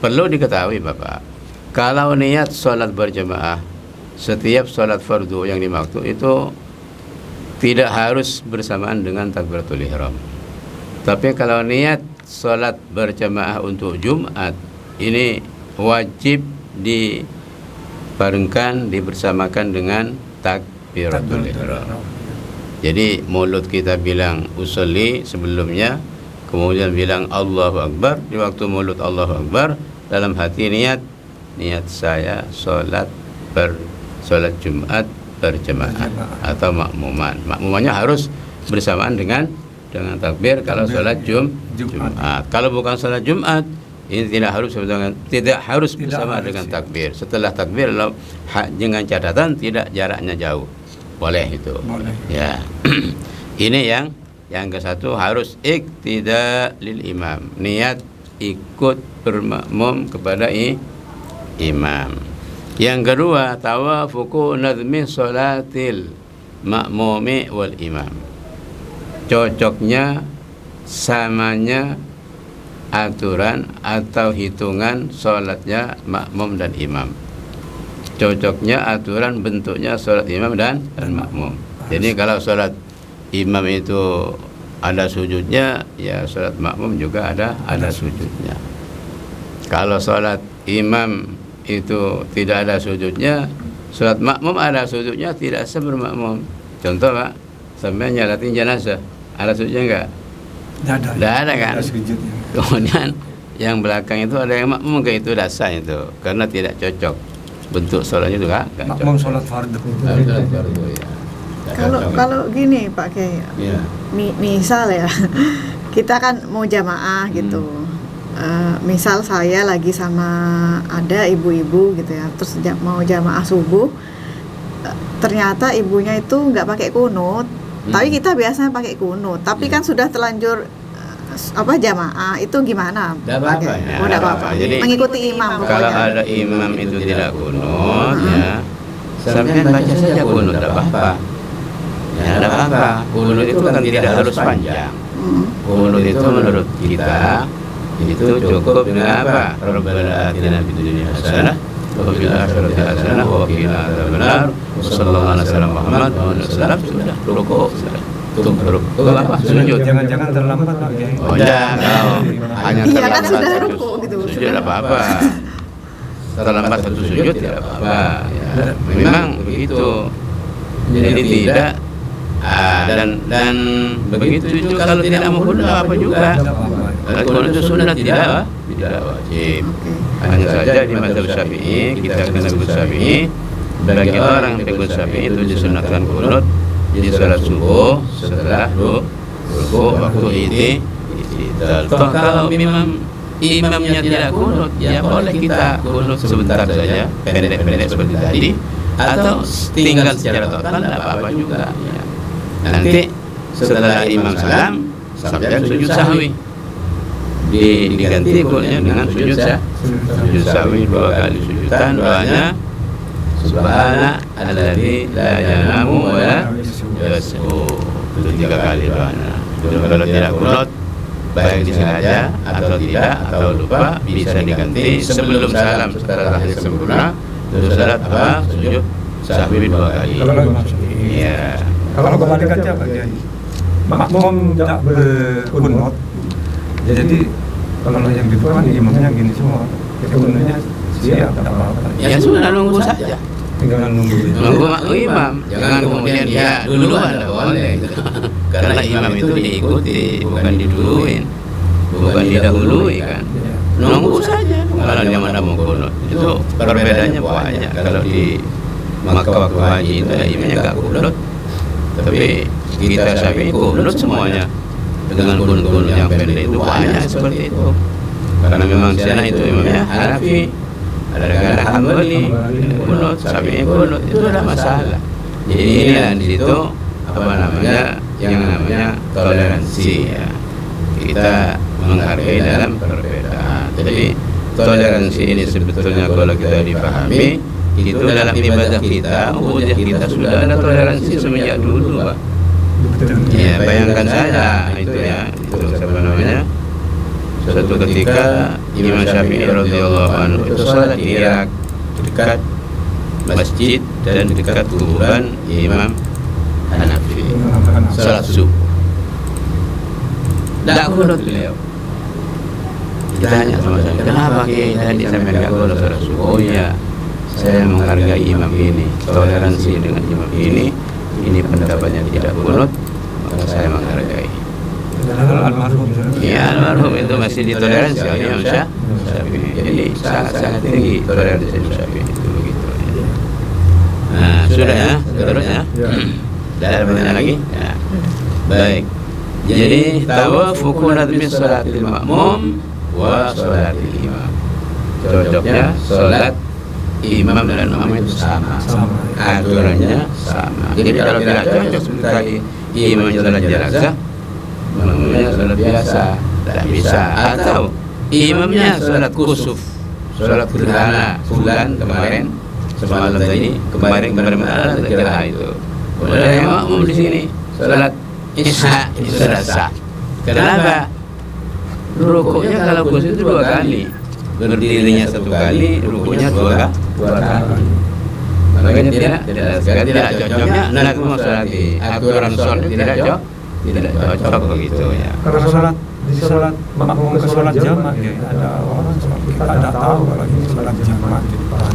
Perlu diketahui Bapak, kalau niat sholat berjamaah, setiap sholat fardu yang dimaksud itu tidak harus bersamaan dengan takbiratul ihram. Tapi kalau niat sholat berjamaah untuk Jumat, ini wajib dibarengkan, dibersamakan dengan takbiratul ihram. Jadi mulut kita bilang usolli sebelumnya, kemudian bilang Allahu Akbar, di waktu mulut Allahu Akbar, dalam hati niat saya sholat Jumat berjamaah atau makmuman. Makmumannya harus bersamaan dengan takbir kalau sholat Jumat. Kalau bukan sholat Jumat, ini tidak harus bersama dengan takbir. Setelah takbir dengan catatan tidak jaraknya jauh. Boleh itu.
Boleh.
Ya. Ini yang ke satu, harus iktida lil imam. Niat ikut bermakmum kepada imam. Yang kedua, tawafuqu nazmi sholatil makmumi wal imam. Cocoknya, samanya aturan atau hitungan sholatnya makmum dan imam. Cocoknya aturan bentuknya sholat imam dan makmum. Jadi kalau sholat imam itu ada sujudnya, ya sholat makmum juga ada sujudnya. Kalau sholat imam itu tidak ada sujudnya, sholat makmum ada sujudnya, tidak sah bermakmum. Contoh Pak, sampai nyalatin jenazah, Ada sujudnya enggak? Tidak ada kan?
Ada sujudnya.
Kemudian yang belakang itu ada yang makmum, kayak itu dasar itu, karena tidak cocok bentuk sholatnya itu kan?
Makmum sholat fardu.
Kalau gini Pak Kiai,
Ya.
misal ya kita kan mau jamaah gitu. Misal saya lagi sama ada ibu-ibu gitu ya, terus mau jamaah subuh, ternyata ibunya itu nggak pakai kunut, tapi kita biasanya pakai kunut, tapi kan sudah terlanjur jamaah, itu gimana?
Tidak apa-apa ya.
Oh, tidak apa-apa.
Jadi
Mengikuti imam
kalau
pokoknya.
ada imam itu tidak kunut, ya sampai baca saja kunut, tidak apa-apa. Ya, tidak apa-apa. Kunut itu kan tidak harus panjang. Kunut itu menurut kita itu cukup dengan apa? Rabbana atina fid dunya hasanah wa fil akhirati hasanah wa qina adzabannar. Sallallahu alaihi wasallam Muhammad wa sallam, sudah rukuk, sudah rukuk apa? Sujud.
Jangan terlambat Pak Kiai.
Oh ya, kalau hanya
Iya kan
terlambat
sudah
satu
rukuk gitu.
sujud tidak apa-apa. Terlambat satu sujud tidak apa-apa. Ya, memang begitu. Jadi tidak dan begitu itu kalau tidak mau kunut apa juga. Kalau kunut itu sunnah tidak wajib. Hanya saja di mazhab Syafi'i, kita kena mazhab Syafi'i, bagi orang yang ikut Syafi'i itu disunahkan kunut di salat subuh setelah rukuk waktu i'tidal. Toh kalau imamnya tidak kunut, ya boleh kita kunut sebentar saja, pendek-pendek seperti tadi, atau tinggal secara total tidak apa-apa juga. Ya. Nanti setelah imam salam sampai sujud sahwi, diganti kunutnya dengan sujud sahwi 2 kali sujudan, doanya subhana alladzi la yanamu wa la yas'u, itu 3 kali doanya. Kalau tidak kunut, baik disengaja atau tidak atau lupa, bisa diganti sebelum salam setelahnya sempurna, terus salat apa? Sujud sahwi 2 kali.
Kalau imam Syafi'i.
Iya.
Kalau kebalikannya Pak Kiai, makmum tidak berkunut, jadi kalau yang di depan imamnya gini semua, kunutnya siap, tidak apa-apa.
Ya sudah, nunggu saja.
Tinggal nunggu.
Nunggu imam, jangan kemudian ya duluan, tidak boleh. Karena imam itu diikuti, bukan diduluin, bukan didahului kan. Nunggu saja. Kalau dia mana mau kunut, itu perbedaannya banyak. Kalau di Makkah waktu haji itu imamnya nggak kunut, tapi kita Syafi'i kunut semuanya dengan kunut-kunut yang pendek itu banyak seperti itu. Karena memang sana itu imamnya Hanafi, ada Hambali kunut, Syafi'i kunut, itu ada masalah. Jadi inilah di situ yang namanya toleransi ya. Kita menghargai dalam perbedaan. Jadi toleransi ini sebetulnya kalau kita dipahami, itu dalam ibadah kita, ubudiyah kita sudah ada toleransi semenjak dulu, Pak. Ya, bayangkan saja itu ya, itu apa namanya? Suatu ketika Imam Syafi'i radhiyallahu anhu itu salat di Irak, dekat masjid dan dekat kuburan Imam Hanafi. Salat subuh. Tidak kunut beliau. Ditanya sama saya, kenapa Kiai tadi sampai tidak kunut salat subuh? Oh iya, saya menghargai imam ini, toleransi dengan imam ini pendapatnya tidak kunut, maka saya menghargai.
Almarhum.
Ya, almarhum itu masih ditoleransi oleh Imam Syafi'i. Jadi sangat-sangat tinggi toleransi Imam Syafi'i itu begitu. Nah, sudah ya, terusnya. Tidak ada pertanyaan lagi? Ya. Baik. Jadi tawafuqun bi sholatil makmum wa sholatil imam. Cocoknya sholat imam dan makmum itu sama. Aturannya sama. Jadi kalau tidak cocok seperti tadi, imamnya sholat jenazah, makmumnya sholat biasa, tidak bisa. Atau imamnya sholat kusuf, sholat gerhana bulan kemarin, semalam tadi, kemarin malam gerhana itu. Kemudian yang makmum di sini sholat isya itu sudah sah. Kenapa? Rukuknya kalau kusuf itu 2 kali, berdirinya 1 kali, rukuknya 2 kali. Makanya tidak cocoknya nakum sholat di aturan sholat tidak cocok begitu ya.
Karena sholat makmum ke sholat jamaah ya, ada orang sholat kita tidak tahu kalau ini sholat jamaah di depan.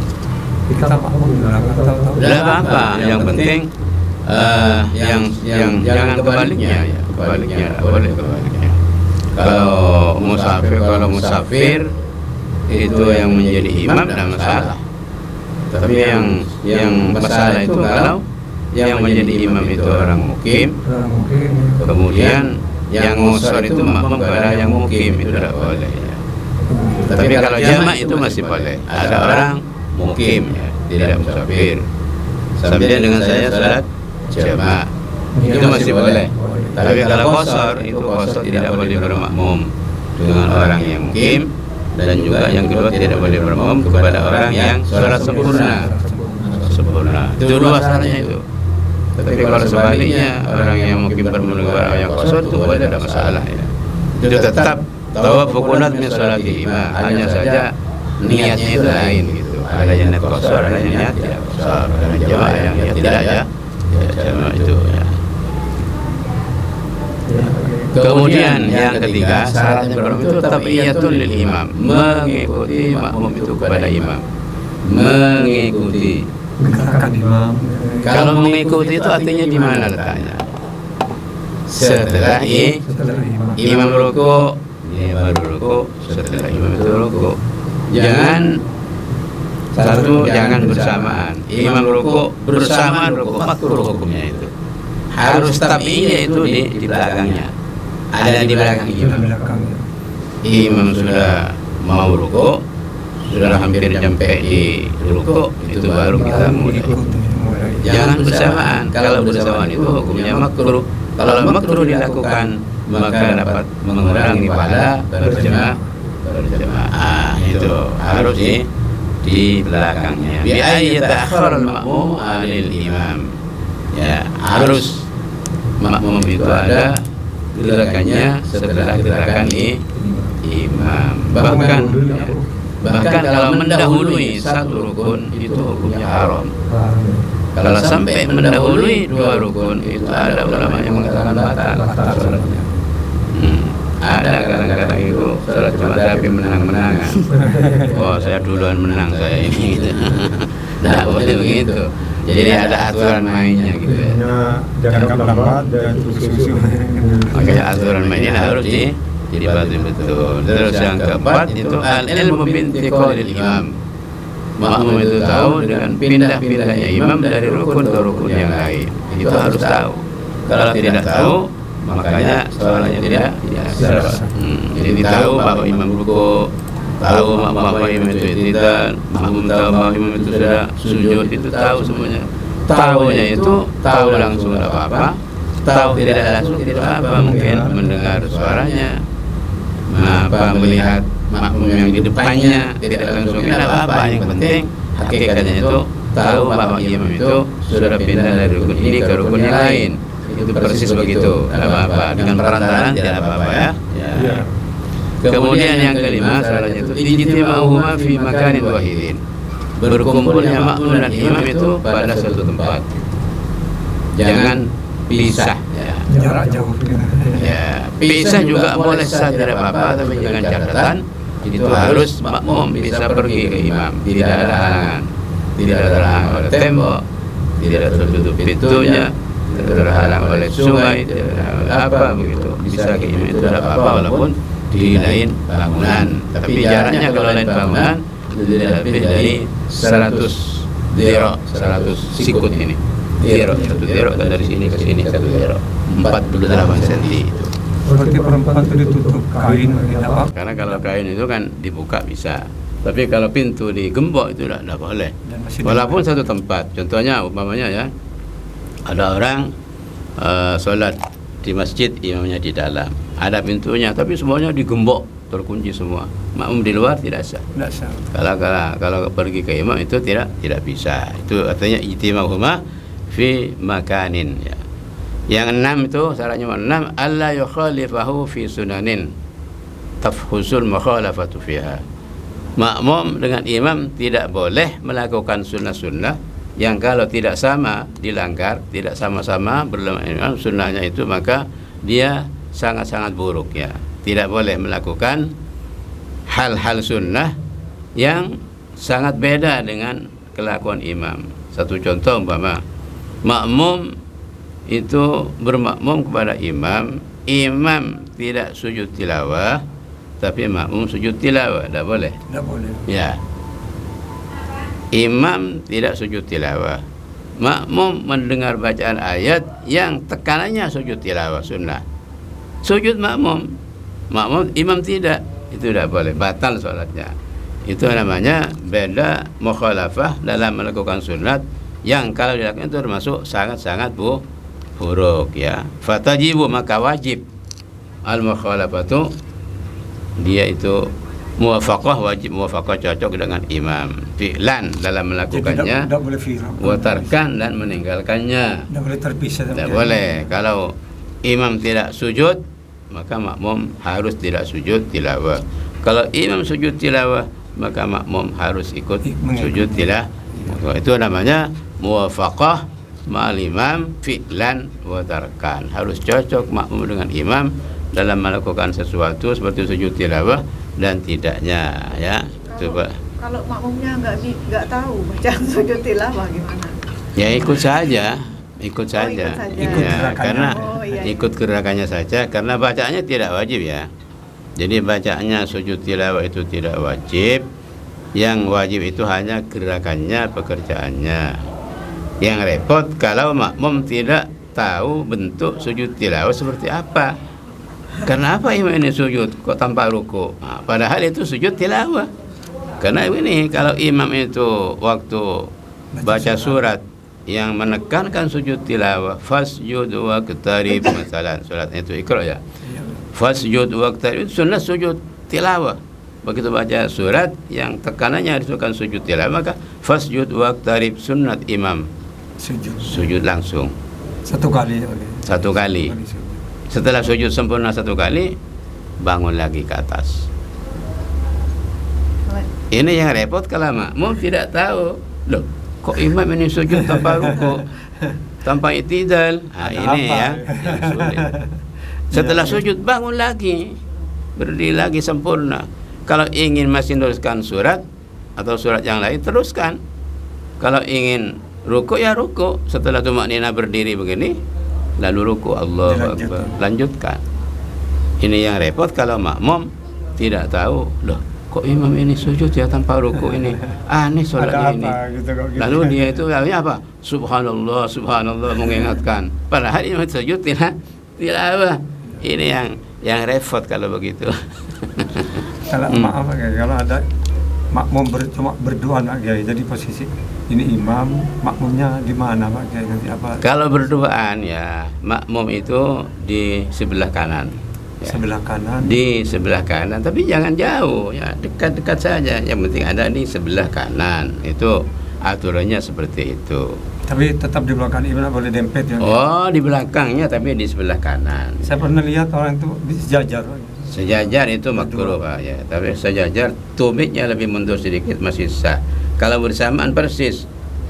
Kita makmum di belakang tahu.
Tidak apa-apa, yang penting yang jangan kebaliknya ya. kebaliknya tidak boleh kebaliknya. Kalau musafir itu yang menjadi imam tidak masalah. Tapi yang masalah itu kalau yang menjadi imam itu orang mukim, kemudian yang ngusor itu makmum kepada yang mukim, itu tidak boleh ya. Tapi kalau jamak itu masih boleh. Ada orang mukim ya, tidak musafir, sambil dengan saya salat jamak, itu masih boleh. Tapi kalau qasar, itu qasar tidak boleh bermakmum dengan orang yang mukim, dan juga yang kedua tidak boleh bermakmum kepada orang yang salat sempurna. Itu dua syaratnya itu. Tapi kalau sebaliknya orang yang mungkin bermakmum kepada orang yang qasar, itu boleh, tidak masalah ya. Itu tetap tawaf qunut min salati imam, hanya saja niatnya itu lain gitu. Ada yang niat qasar, ada yang niat tidak qasar, ada jamaah yang niat tidak ya. Jamaah itu ya. Kemudian yang ketiga, syaratnya bermakmum itu tabiyatul lil imam, mengikuti makmum itu kepada imam, mengikuti. Kalau mengikuti itu artinya di mana letaknya? Setelah imam ruku, dia baru ruku. Setelah imam itu ruku, jangan bersamaan. Imam ruku bersamaan ruku, makruh hukumnya itu. Harus tabinya itu di belakangnya. Ada di belakang imam. Imam sudah mau ruku, sudah hampir sampai di ruku, itu baru kita mulai. Jangan bersamaan. Kalau bersamaan itu hukumnya makruh. Kalau makruh dilakukan, maka dapat mengurangi pahala berjamaah. Itu harus di belakangnya. Bi ayyi ta'akhkhar al-ma'mum 'anil imam. Ya, harus makmum itu ada gerakannya setelah gerakan imam. Bahkan kalau mendahului satu rukun itu hukumnya haram. Kalau sampai mendahului dua rukun, itu ada ulama yang mengatakan batal salatnya. Ada kadang-kadang itu salat cuma tapi menang-menangan. Oh, saya duluan menang saya ini. Tidak boleh begitu. Jadi ada aturan mainnya gitu ya.
Jangan lambat dan susu.
Makanya aturan mainnya harus dipatuhi betul. Terus yang keempat itu al-ilmu bintiqalil imam. Makmum itu tahu dengan pindah-pindahnya imam dari rukun ke rukun yang lain. Itu harus tahu. Kalau tidak tahu, makanya soalnya tidak sah. Jadi tahu bahwa imam ruku, tahu bahwa imam itu tidak, makmum tahu bahwa imam itu sudah sujud, itu tahu semuanya. Tahunya itu tahu langsung tidak apa-apa, tahu tidak langsung tidak apa-apa, mungkin mendengar suaranya, melihat makmum yang di depannya tidak langsung tidak apa-apa. Yang penting hakikatnya itu tahu bahwa imam itu sudah pindah dari rukun ini ke rukun yang lain. Itu persis begitu, tidak apa-apa. Dengan perantaraan tidak apa-apa ya. Kemudian yang kelima, salahnya itu ijtima'uhuma fi makanin wahidin. Berkumpulnya makmum dan imam itu pada suatu tempat. Jangan pisah ya.
Jarak jauh.
Ya, pisah juga boleh sah, tidak apa-apa, tapi dengan catatan itu harus makmum bisa pergi ke imam, tidak ada halangan, tidak terhalang oleh tembok, tidak tertutup pintunya, tidak terhalang oleh sungai, tidak terhalang oleh apa begitu, bisa ke imam itu tidak apa-apa walaupun di lain bangunan. Tapi jaraknya kalau lain bangunan itu tidak lebih dari 100 sikut ini. Satu dero dari sini ke sini 1 dero, 48 cm itu.
Berarti perempuan itu ditutup kain tidak apa?
Karena kalau kain itu kan dibuka bisa, tapi kalau pintu digembok itu tidak boleh. Walaupun satu tempat. Contohnya umpamanya ya, ada orang sholat di masjid, imamnya di dalam, ada pintunya, tapi semuanya digembok, terkunci semua. Makmum di luar tidak sah.
Tidak sah.
Kalau pergi ke imam itu tidak bisa. Itu artinya ijtima'uhuma fi makanin ya. Yang 6 itu syaratnya 6, alla yukhalifahu fi sunanin tafhusul mukhalafatu fiha. Makmum dengan imam tidak boleh melakukan sunnah-sunnah yang kalau tidak sama dilanggar, tidak sama-sama berlama sunnahnya itu, maka dia sangat-sangat buruk ya. Tidak boleh melakukan hal-hal sunnah yang sangat beda dengan kelakuan imam. Satu contoh umpama makmum itu bermakmum kepada imam, imam tidak sujud tilawah tapi makmum sujud tilawah, tidak boleh.
Tidak boleh.
Ya. Imam tidak sujud tilawah, makmum mendengar bacaan ayat yang tekanannya sujud tilawah sunnah. Sujud makmum, imam tidak, itu tidak boleh, batal sholatnya. Itu namanya beda mukhalafah dalam melakukan sunat yang kalau dilakukan itu termasuk sangat-sangat buruk ya. Fatajibu, maka wajib. Al mukhalafatu, dia itu muwafaqah, wajib muwafaqah, cocok dengan imam. Fi'lan dalam melakukannya,
tidak boleh fi'lan.
wa tarkan dan meninggalkannya.
Tidak boleh terpisah.
Tidak boleh. Kalau imam tidak sujud, maka makmum harus tidak sujud tilawah. Kalau imam sujud tilawah, maka makmum harus ikut sujud tilawah. Itu namanya muwafaqah ma'al imam fi'lan wa tarkan. Harus cocok makmum dengan imam dalam melakukan sesuatu seperti sujud tilawah dan tidaknya ya. Coba.
Kalau makmumnya nggak tahu bacaan sujud tilawah gimana?
Ya ikut saja. Ikut saja,
Ikut
ya, karena
iya.
ikut gerakannya saja, karena bacaannya tidak wajib ya. Jadi bacaannya sujud tilawah itu tidak wajib. Yang wajib itu hanya gerakannya, pekerjaannya. Yang repot kalau makmum tidak tahu bentuk sujud tilawah seperti apa. Karena apa imam ini sujud kok tanpa ruku? Nah, padahal itu sujud tilawah. Karena ini kalau imam itu waktu baca surat yang menekankan sujud tilawah, fasjud waqtarib, masalah suratnya itu Iqra ya. Fasjud waqtarib itu sunnah sujud tilawah. Begitu baca surat yang tekanannya disebutkan sujud tilawah, maka fasjud waqtarib sunnat imam. Sujud langsung.
Satu kali.
Satu kali. Setelah sujud sempurna satu kali, bangun lagi ke atas. Ini yang repot kalau makmum tidak tahu. Loh, kok imam ini sujud tanpa ruku, tanpa i'tidal? Nah, ini ya yang sulit. Setelah sujud bangun lagi, berdiri lagi sempurna. Kalau ingin masih meneruskan surat atau surat yang lain, teruskan. Kalau ingin ruku ya ruku. Setelah tumaknina berdiri begini, lalu ruku, Allahu Akbar, lanjutkan. Ini yang repot kalau makmum tidak tahu. Loh, kok imam ini sujud ya tanpa ruku ini? Aneh sholatnya ini.
Gitu.
Lalu dia itu apa? Subhanallah, subhanallah, mengingatkan. Padahal imam sujud tilawah. Ini yang repot kalau begitu.
Kalau maaf kalau ada makmum cuma berdoa Pak Kiai, jadi posisi ini imam, makmumnya di mana Pak Kiai, nanti apa?
Kalau berduaan ya, makmum itu di sebelah kanan. Ya.
Sebelah kanan.
Di sebelah kanan, tapi jangan jauh ya, dekat-dekat saja. Yang penting ada di sebelah kanan. Itu aturannya seperti itu.
Tapi tetap di belakang imam, boleh dempet ya.
Oh, di belakangnya tapi di sebelah kanan.
Saya pernah lihat orang itu sejajar.
Sejajar itu makruh Pak ya, tapi sejajar tumitnya lebih mundur sedikit masih sah. Kalau bersamaan persis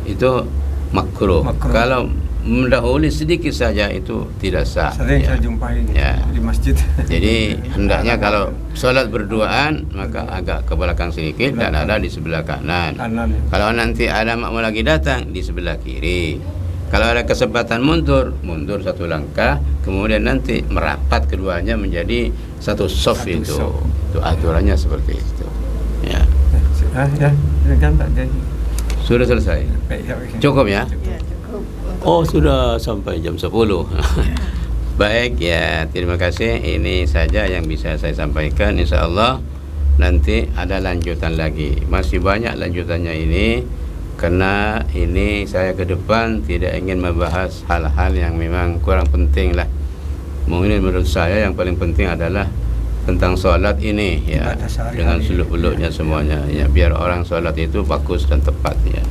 itu makruh. Kalau mendahului sedikit saja itu tidak sah.
Sering
ya.
saya jumpai
Ya.
di masjid.
Jadi hendaknya kalau sholat berduaan maka agak ke belakang sedikit dan ada di sebelah kanan. Kalau nanti ada makmum lagi datang di sebelah kiri. Kalau ada kesempatan mundur satu langkah, kemudian nanti merapat keduanya menjadi satu soft itu. Itu aturannya seperti itu. Ya.
Kan Pak Kiai.
Sudah selesai. Cukup ya?
Ya, cukup.
Oh, sudah sampai jam 10. Baik ya, terima kasih. Ini saja yang bisa saya sampaikan. Insya Allah nanti ada lanjutan lagi. Masih banyak lanjutannya ini. Karena ini saya ke depan tidak ingin membahas hal-hal yang memang kurang penting lah. Mungkin menurut saya yang paling penting adalah tentang sholat ini ya, dengan seluk-beluknya semuanya ya, biar orang sholat itu bagus dan tepat ya.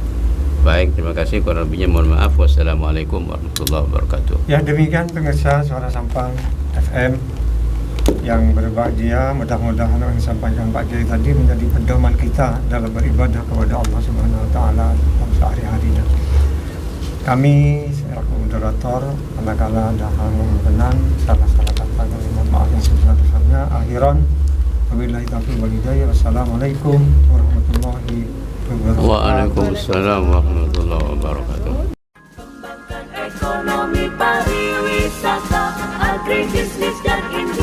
Baik, terima kasih, kurang lebihnya mohon maaf. Wassalamualaikum warahmatullahi wabarakatuh.
Ya, demikian pemirsa Suara Sampang FM yang berbahagia. Mudah-mudahan yang disampaikan Pak Kiai tadi menjadi pedoman kita dalam beribadah kepada Allah Subhanahu wa taala dalam sehari-harinya. Kami selaku moderator, manakala ada hal yang berkenan, salah-salah kata kami mohon maaf yang sebesar-besarnya. Akhiran, wabillahi taufiq wal hidayah. Wassalamualaikum warahmatullahi wabarakatuh.
Waalaikumsalam warahmatullahi wabarakatuh.
Ekonomi pariwisata. Agribisnis dan Industri